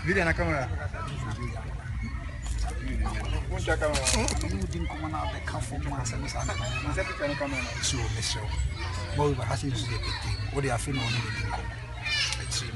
Video na camera. Won't you come on? You didn't come out the car for months and so on. So, Miss Boy, I see you see a picture. What they are feeling on the link. Let's see.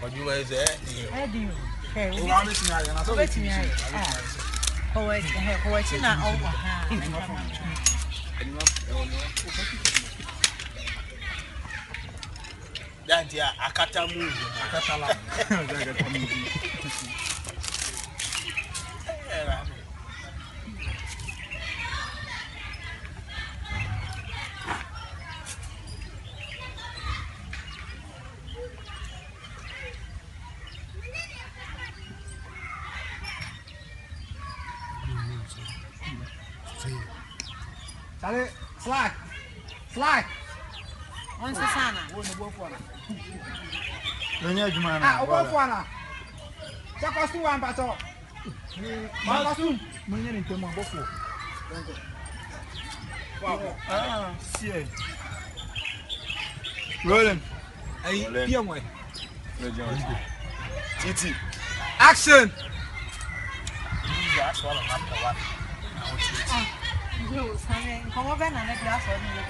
What you was there? Eddie. Hey, Oh, I'm missing out. I'm wait a minute. That ya akata move. Akatala. Dale, slack. On Susana. Nanya juma na. Ah, obo fwana. Jaka su wan bato. Mama su. Munye ni temo bofo. Ah, see. Rolling. Ay, pia mo. Titi. Action. That's what I'm after what. Como ven a negra so ni le.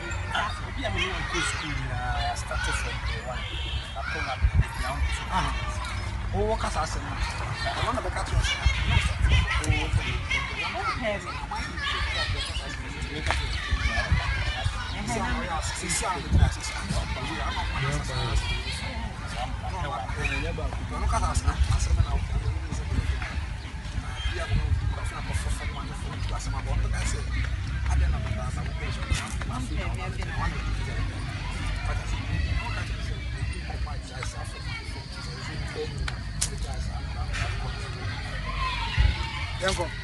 Yeah, me went to school. I started from day one. I come up down. Ah. O wo kasa asem na. O na be ka to.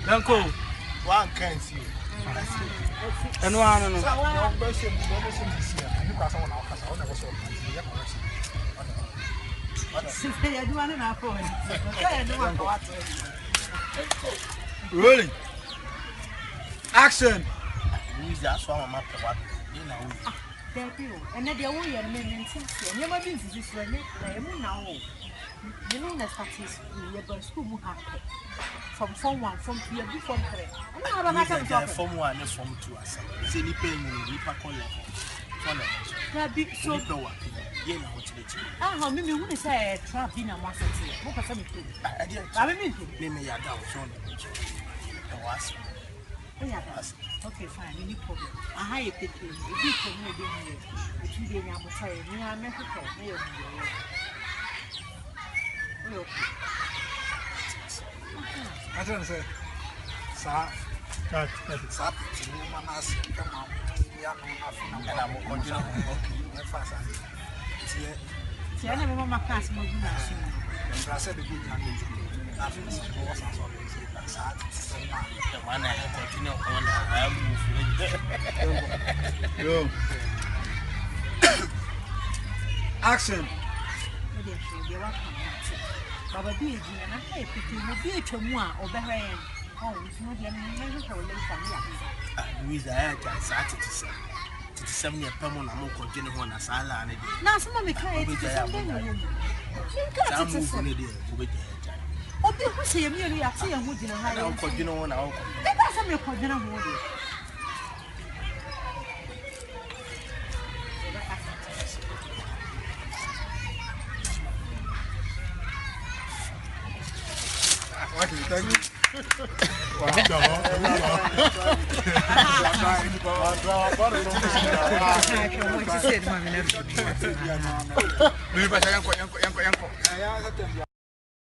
Yanko. One can't see. Eno ano no. Rolling. Action. That's what I'm after what. You know. And then the only men since you never been to this one. Now, you know, the status we school from Form 1, Form 2, Form 3. Form 1 and Form 2. It's any pain in the Paco level. So, you know what it is. Ah, maybe you would say trap in a master. What can I do? I mean, name me a down from okay, fine, any problem. I hire people, the people who are doing it. The 2 days I'm tired, we are Mexico. I don't say. Sa. Cut. Sa. Ni manas kama ya no afina. and I'm going to Okay. Fast and. Tie. I never my class, my machine. I said the good and I think it's more so. the one I continue on. I move. Yo. Action. Baba be and I pay pretty no be to moi or behind. Oh, it's not the Louisa, I had to say. To 7 years per month, I'm going to continue on a salad. now, some of me can't be oh, people say, merely I see a wood in a high. I'll continue on our That's a milk dinner. What is it?